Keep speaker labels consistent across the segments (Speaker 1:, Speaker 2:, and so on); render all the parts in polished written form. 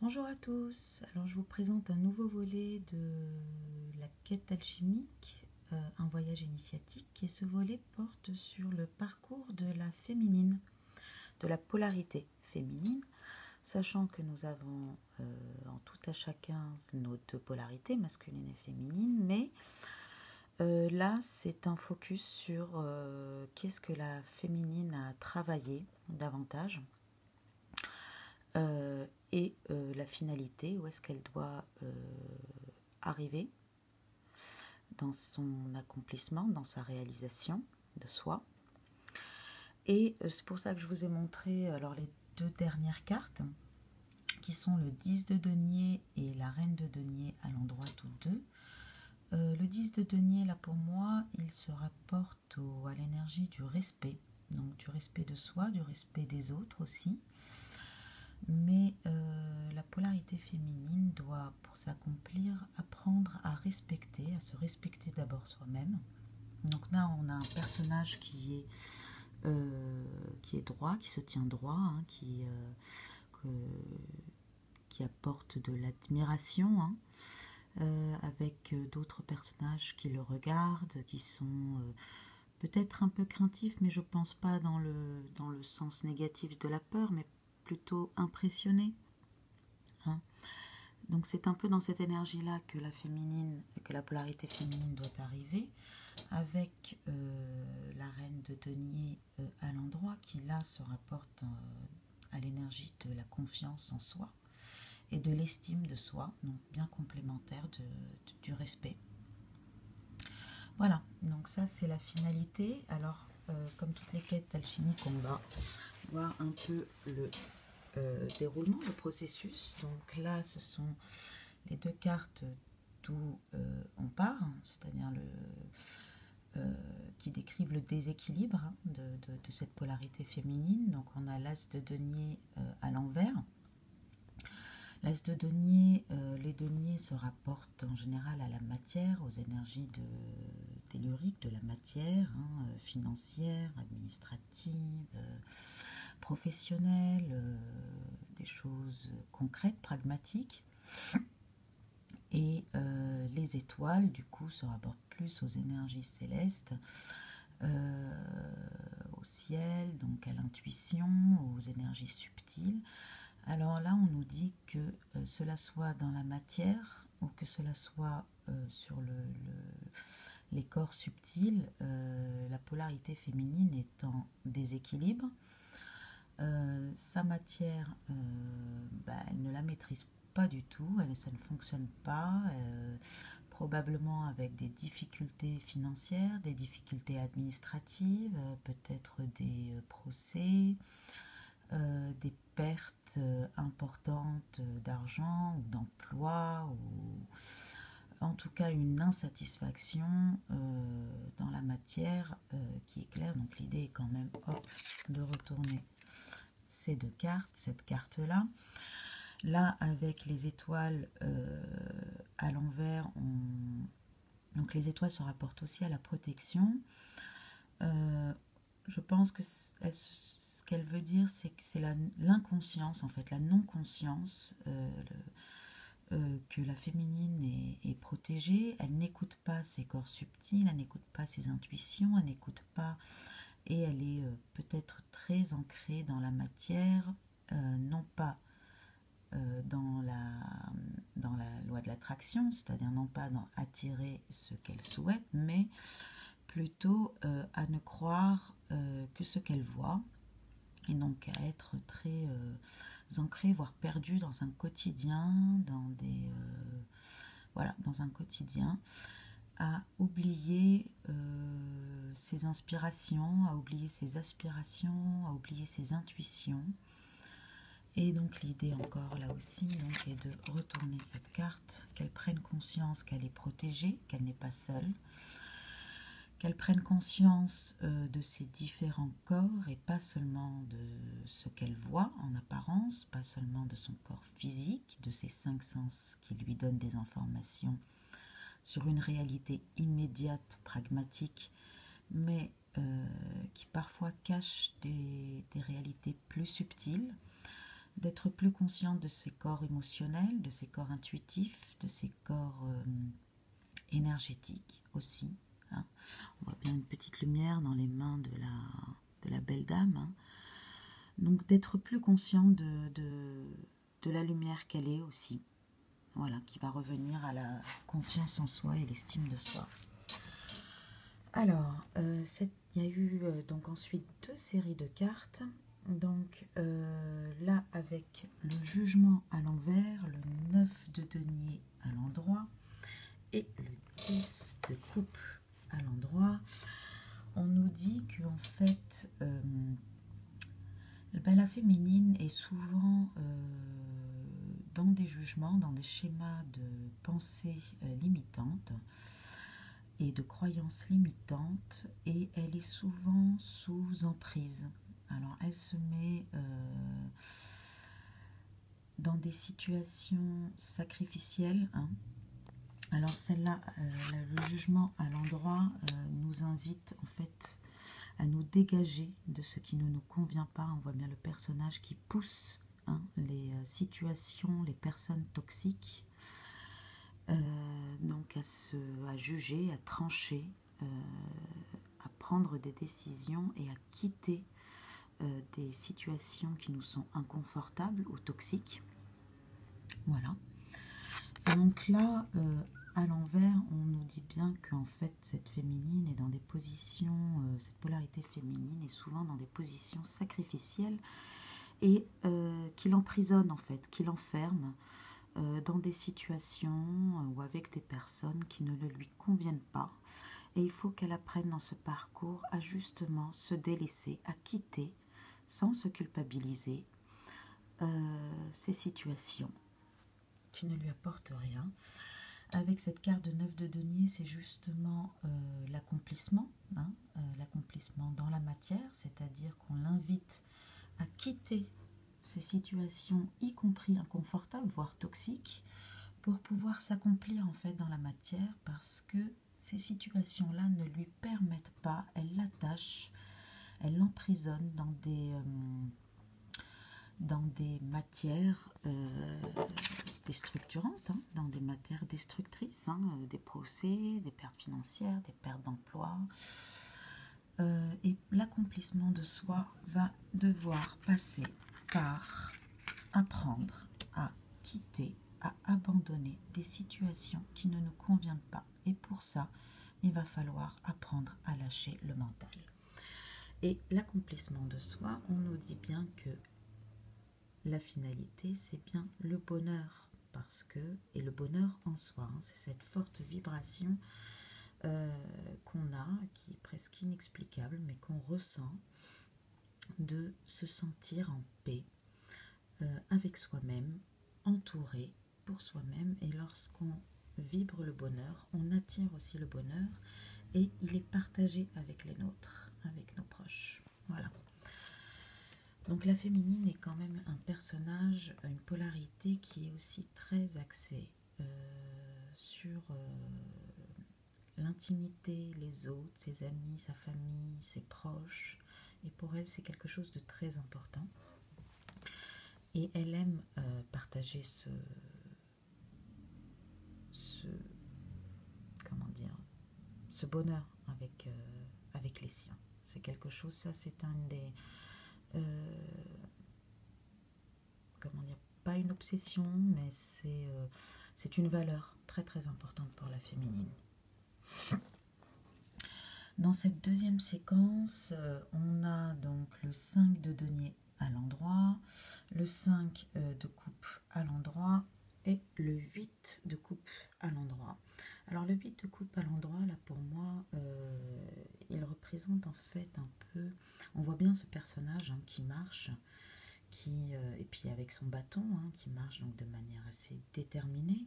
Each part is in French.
Speaker 1: Bonjour à tous, alors je vous présente un nouveau volet de la quête alchimique, un voyage initiatique, et ce volet porte sur le parcours de la féminine, de la polarité féminine, sachant que nous avons en tout à chacun nos deux polarités, masculine et féminine, mais là c'est un focus sur qu'est-ce que la féminine a travaillé davantage. Et la finalité, où est-ce qu'elle doit arriver dans son accomplissement, dans sa réalisation de soi. Et c'est pour ça que je vous ai montré alors les deux dernières cartes, qui sont le 10 de denier et la reine de denier à l'endroit tous deux. Le 10 de denier, là pour moi, il se rapporte à l'énergie du respect, donc du respect de soi, du respect des autres aussi. Mais la polarité féminine doit, pour s'accomplir, apprendre à respecter, à se respecter d'abord soi-même. Donc là, on a un personnage qui est droit, qui se tient droit, hein, qui apporte de l'admiration, hein, avec d'autres personnages qui le regardent, qui sont peut-être un peu craintifs, mais je ne pense pas dans le sens négatif de la peur, mais plutôt impressionné. Hein. Donc c'est un peu dans cette énergie-là que la polarité féminine doit arriver, avec la reine de denier à l'endroit, qui là se rapporte à l'énergie de la confiance en soi et de l'estime de soi, donc bien complémentaire du respect. Voilà, donc ça c'est la finalité. Alors comme toutes les quêtes alchimiques, on va voir un peu le déroulement, le processus. Donc là, ce sont les deux cartes d'où on part, c'est-à-dire qui décrivent le déséquilibre de cette polarité féminine. Donc on a l'as de denier à l'envers. L'as de denier, les deniers se rapportent en général à la matière, aux énergies telluriques de la matière, hein, financière, administrative, professionnelle, des choses concrètes, pragmatiques. Et les étoiles, du coup, se rapportent plus aux énergies célestes, au ciel, donc à l'intuition, aux énergies subtiles. Alors là, on nous dit que cela soit dans la matière ou que cela soit sur les corps subtils, la polarité féminine est en déséquilibre. Sa matière, elle ne la maîtrise pas du tout, ça ne fonctionne pas, probablement avec des difficultés financières, des difficultés administratives, peut-être des procès, des pertes importantes d'argent ou d'emploi, ou en tout cas une insatisfaction dans la matière qui est claire. Donc l'idée est quand même de retourner ces deux cartes, cette carte-là. Là, avec les étoiles à l'envers, donc les étoiles se rapportent aussi à la protection. Je pense que ce qu'elle veut dire, c'est que c'est l'inconscience, en fait, la non-conscience, que la féminine est protégée. Elle n'écoute pas ses corps subtils, elle n'écoute pas ses intuitions, elle n'écoute pas, et elle est peut-être très ancrée dans la matière, non pas dans la loi de l'attraction, c'est-à-dire non pas dans attirer ce qu'elle souhaite, mais plutôt à ne croire que ce qu'elle voit, et donc à être très ancrée, voire perdue dans un quotidien, dans un quotidien, à oublier ses inspirations, à oublier ses aspirations, à oublier ses intuitions. Et donc l'idée encore là aussi donc, est de retourner cette carte, qu'elle prenne conscience qu'elle est protégée, qu'elle n'est pas seule, qu'elle prenne conscience de ses différents corps et pas seulement de ce qu'elle voit en apparence, pas seulement de son corps physique, de ses 5 sens qui lui donnent des informations sur une réalité immédiate, pragmatique, mais qui parfois cache des réalités plus subtiles, d'être plus consciente de ses corps émotionnels, de ses corps intuitifs, de ses corps énergétiques aussi. Hein. On voit bien une petite lumière dans les mains de la belle dame. Hein. Donc d'être plus consciente de la lumière qu'elle est aussi. Voilà, qui va revenir à la confiance en soi et l'estime de soi. Alors, il y a eu donc ensuite 2 séries de cartes. Donc là, avec le jugement à l'envers, le 9 de denier à l'endroit et le 10 de coupe à l'endroit, on nous dit qu'en fait, la féminine est souvent dans des jugements, dans des schémas de pensée limitantes et de croyances limitantes, et elle est souvent sous emprise. Alors elle se met dans des situations sacrificielles. Hein. Alors celle-là, le jugement à l'endroit nous invite en fait à nous dégager de ce qui ne nous convient pas. On voit bien le personnage qui pousse les situations, les personnes toxiques, donc à juger, à trancher, à prendre des décisions et à quitter des situations qui nous sont inconfortables ou toxiques. Voilà. Et donc là, à l'envers, on nous dit bien qu'en fait, cette féminine est dans des positions, cette polarité féminine est souvent dans des positions sacrificielles et qui l'emprisonne en fait, qui l'enferme dans des situations ou avec des personnes qui ne le lui conviennent pas. Et il faut qu'elle apprenne dans ce parcours à justement se délaisser, à quitter, sans se culpabiliser, ces situations qui ne lui apportent rien. Avec cette carte de 9 de denier, c'est justement l'accomplissement, hein, l'accomplissement dans la matière, c'est-à-dire qu'on l'invite à quitter ces situations, y compris inconfortables, voire toxiques, pour pouvoir s'accomplir en fait dans la matière, parce que ces situations-là ne lui permettent pas, elles l'attachent, elles l'emprisonnent dans des matières déstructurantes, hein, dans des matières destructrices, hein, des procès, des pertes financières, des pertes d'emploi. Et l'accomplissement de soi va devoir passer par apprendre à quitter, à abandonner des situations qui ne nous conviennent pas. Et pour ça, il va falloir apprendre à lâcher le mental. Et l'accomplissement de soi, on nous dit bien que la finalité, c'est bien le bonheur, parce que, et le bonheur en soi, hein, c'est cette forte vibration qu'on a, qui est presque inexplicable, mais qu'on ressent, de se sentir en paix avec soi-même, entouré pour soi-même. Et lorsqu'on vibre le bonheur, on attire aussi le bonheur, et il est partagé avec les nôtres, avec nos proches. Voilà. Donc la féminine est quand même un personnage, une polarité qui est aussi très axée sur l'intimité, les autres, ses amis, sa famille, ses proches. Et pour elle, c'est quelque chose de très important. Et elle aime partager ce bonheur avec les siens. C'est quelque chose, ça c'est un des... pas une obsession, mais c'est une valeur très très importante pour la féminine. Dans cette deuxième séquence, on a donc le 5 de denier à l'endroit, le 5 de coupe à l'endroit et le 8 de coupe à l'endroit. Alors le 8 de coupe à l'endroit, là pour moi, il représente en fait un peu... On voit bien ce personnage qui marche, et puis avec son bâton, qui marche donc de manière assez déterminée,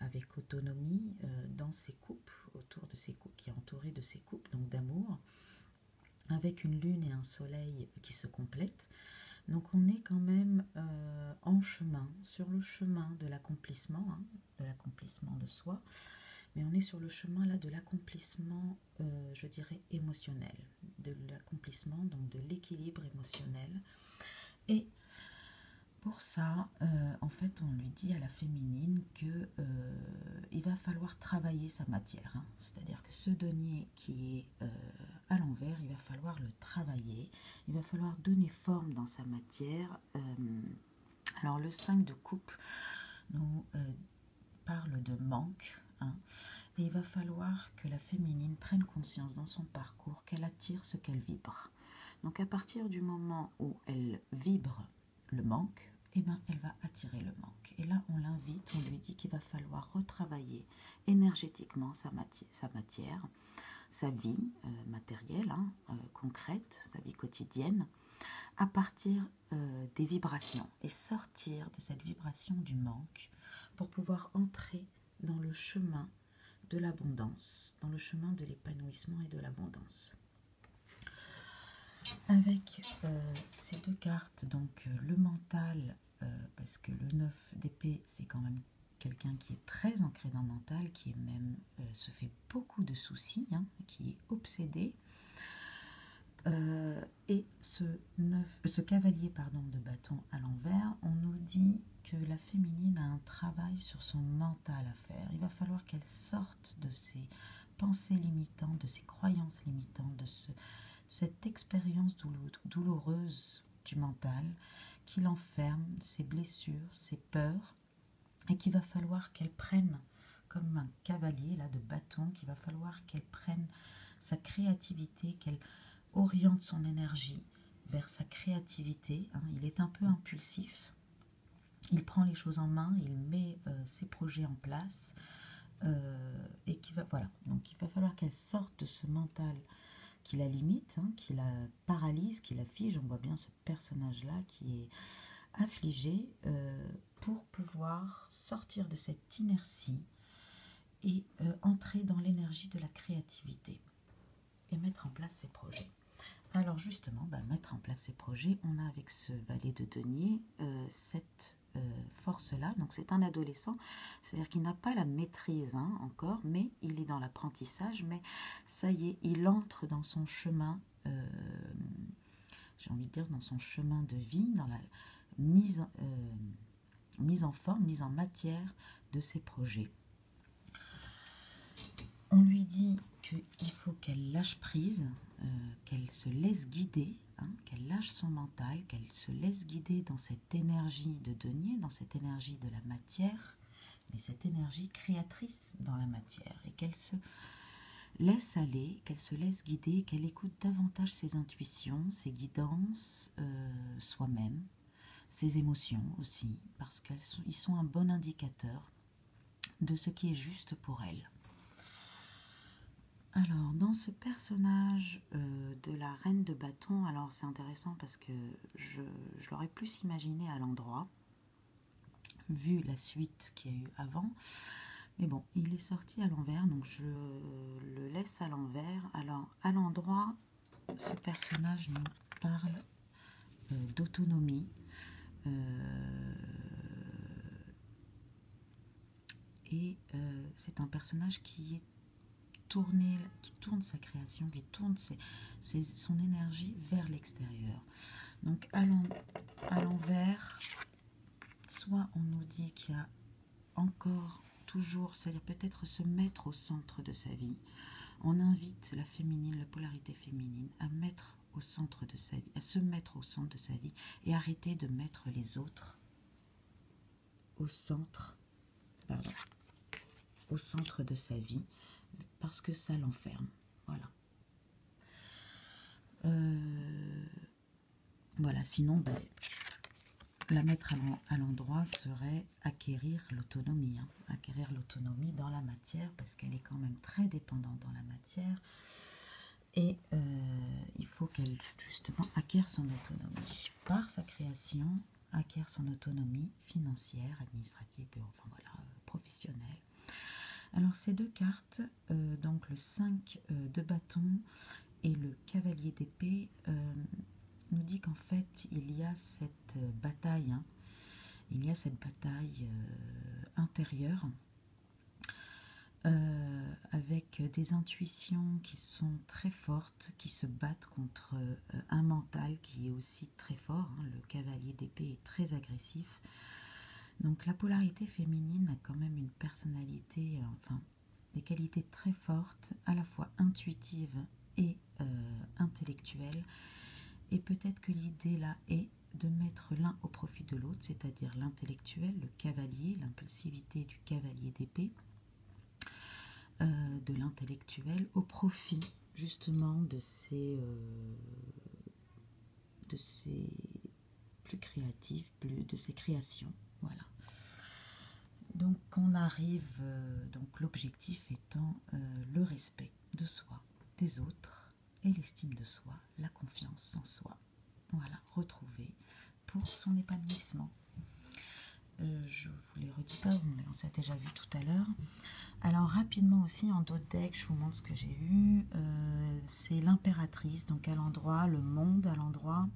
Speaker 1: avec autonomie dans ses coupes, autour de ses coupes, qui est entouré de ses coupes, donc d'amour, avec une lune et un soleil qui se complètent. Donc on est quand même en chemin, sur le chemin de l'accomplissement, de l'accomplissement de soi, mais on est sur le chemin là de l'accomplissement, je dirais, émotionnel, de l'accomplissement donc de l'équilibre émotionnel. Et Pour ça, en fait, on lui dit à la féminine que il va falloir travailler sa matière, hein. C'est-à-dire que ce denier qui est à l'envers, il va falloir le travailler, il va falloir donner forme dans sa matière. Alors le 5 de coupe nous parle de manque, hein, et il va falloir que la féminine prenne conscience dans son parcours qu'elle attire ce qu'elle vibre. Donc à partir du moment où elle vibre le manque, eh ben, elle va attirer le manque. Et là, on l'invite, on lui dit qu'il va falloir retravailler énergétiquement sa matière, sa vie matérielle, hein, concrète, sa vie quotidienne, à partir des vibrations et sortir de cette vibration du manque pour pouvoir entrer dans le chemin de l'abondance, dans le chemin de l'épanouissement et de l'abondance. Avec ces deux cartes, donc le mental, parce que le 9 d'épée, c'est quand même quelqu'un qui est très ancré dans le mental, qui est même se fait beaucoup de soucis, hein, qui est obsédé. Et ce cavalier de bâton à l'envers, on nous dit que la féminine a un travail sur son mental à faire. Il va falloir qu'elle sorte de ses pensées limitantes, de ses croyances limitantes, de cette expérience douloureuse du mental qui l'enferme, ses blessures, ses peurs, et qu'il va falloir qu'elle prenne comme un cavalier là de bâton, qu'il va falloir qu'elle prenne sa créativité, qu'elle oriente son énergie vers sa créativité, hein. Il est un peu impulsif, il prend les choses en main, il met ses projets en place, et donc il va falloir qu'elle sorte de ce mental qui la limite, hein, qui la paralyse, qui la fige. On voit bien ce personnage-là qui est affligé, pour pouvoir sortir de cette inertie et entrer dans l'énergie de la créativité et mettre en place ses projets. Alors justement, mettre en place ses projets, on a avec ce valet de denier cette force-là. Donc c'est un adolescent, c'est-à-dire qu'il n'a pas la maîtrise, hein, encore, mais il est dans l'apprentissage, mais ça y est, il entre dans son chemin, j'ai envie de dire dans son chemin de vie, dans la mise en forme, mise en matière de ses projets. On lui dit qu'il faut qu'elle lâche prise, qu'elle se laisse guider, hein, qu'elle lâche son mental, qu'elle se laisse guider dans cette énergie de denier, dans cette énergie de la matière, mais cette énergie créatrice dans la matière, et qu'elle se laisse aller, qu'elle se laisse guider, qu'elle écoute davantage ses intuitions, ses guidances, soi-même, ses émotions aussi, parce qu'ils sont un bon indicateur de ce qui est juste pour elle. Alors, dans ce personnage de la reine de bâton, alors c'est intéressant parce que je l'aurais plus imaginé à l'endroit, vu la suite qu'il y a eu avant. Mais bon, il est sorti à l'envers, donc je le laisse à l'envers. Alors, à l'endroit, ce personnage nous parle d'autonomie. Et c'est un personnage qui tourne sa création, qui tourne son énergie vers l'extérieur. Donc à l'envers, soit on nous dit qu'il y a encore toujours, c'est-à-dire peut-être se mettre au centre de sa vie. On invite la féminine, la polarité féminine, à mettre au centre de sa vie, à se mettre au centre de sa vie et arrêter de mettre les autres au centre de sa vie, parce que ça l'enferme. Voilà. Voilà, sinon, la mettre à l'endroit serait acquérir l'autonomie. Hein. Acquérir l'autonomie dans la matière, parce qu'elle est quand même très dépendante dans la matière. Et il faut qu'elle, justement, acquiert son autonomie. Par sa création, acquiert son autonomie financière, administrative, enfin voilà, professionnelle. Alors ces deux cartes, donc le 5 de bâton et le cavalier d'épée, nous dit qu'en fait il y a cette bataille, hein, intérieure avec des intuitions qui sont très fortes, qui se battent contre un mental qui est aussi très fort. Hein. Le cavalier d'épée est très agressif. Donc la polarité féminine a quand même une personnalité, enfin des qualités très fortes, à la fois intuitives et intellectuelles. Et peut-être que l'idée là est de mettre l'un au profit de l'autre, c'est-à-dire l'intellectuel, le cavalier, l'impulsivité du cavalier d'épée, de l'intellectuel au profit justement de ces plus créatifs, de ces créations. Voilà. Donc on arrive, donc l'objectif étant le respect de soi, des autres et l'estime de soi, la confiance en soi. Voilà, retrouver pour son épanouissement. Je vous les redis pas, on s'est déjà vu tout à l'heure. Alors rapidement aussi en d'autres decks, je vous montre ce que j'ai eu. C'est l'impératrice, donc à l'endroit, le monde à l'endroit,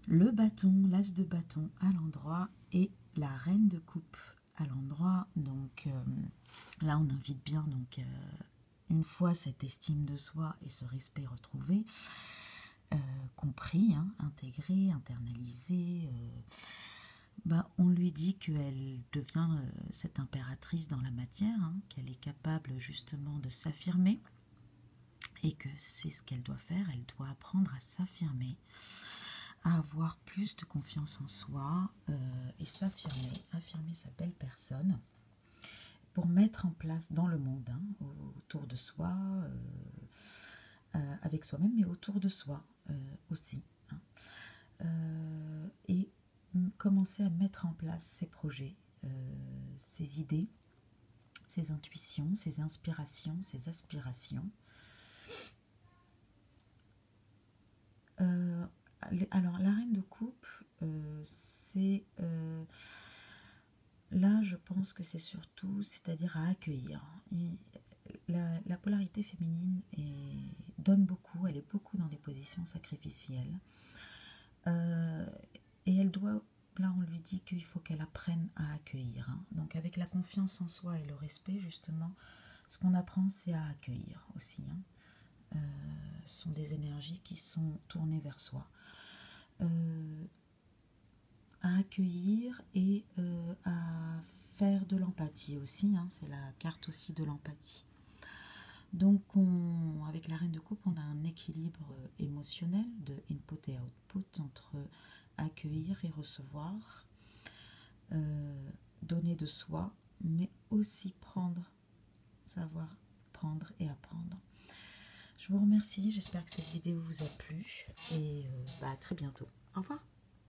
Speaker 1: le bâton, l'as de bâton à l'endroit et la reine de coupe à l'endroit. Donc là on invite bien, donc une fois cette estime de soi et ce respect retrouvé, compris, hein, intégré, internalisé, on lui dit qu'elle devient cette impératrice dans la matière, hein, qu'elle est capable justement de s'affirmer et que c'est ce qu'elle doit faire. Elle doit apprendre à s'affirmer, à avoir plus de confiance en soi et s'affirmer, affirmer sa belle personne pour mettre en place dans le monde, hein, autour de soi, avec soi-même, mais autour de soi aussi. Hein. Et commencer à mettre en place ses projets, ses idées, ses intuitions, ses inspirations, ses aspirations. Alors, la reine de coupe, c'est... là, je pense que c'est surtout, c'est-à-dire à accueillir. Et la polarité féminine donne beaucoup, elle est beaucoup dans des positions sacrificielles. Et elle doit, là on lui dit qu'il faut qu'elle apprenne à accueillir. Hein. Donc avec la confiance en soi et le respect, justement, ce qu'on apprend, c'est à accueillir aussi. Hein. Ce sont des énergies qui sont tournées vers soi. À accueillir et à faire de l'empathie aussi. Hein. C'est la carte aussi de l'empathie. Donc avec la reine de coupe, on a un équilibre émotionnel de input et output entre accueillir et recevoir, donner de soi, mais aussi prendre, savoir prendre et apprendre. Je vous remercie, j'espère que cette vidéo vous a plu et à très bientôt. Au revoir.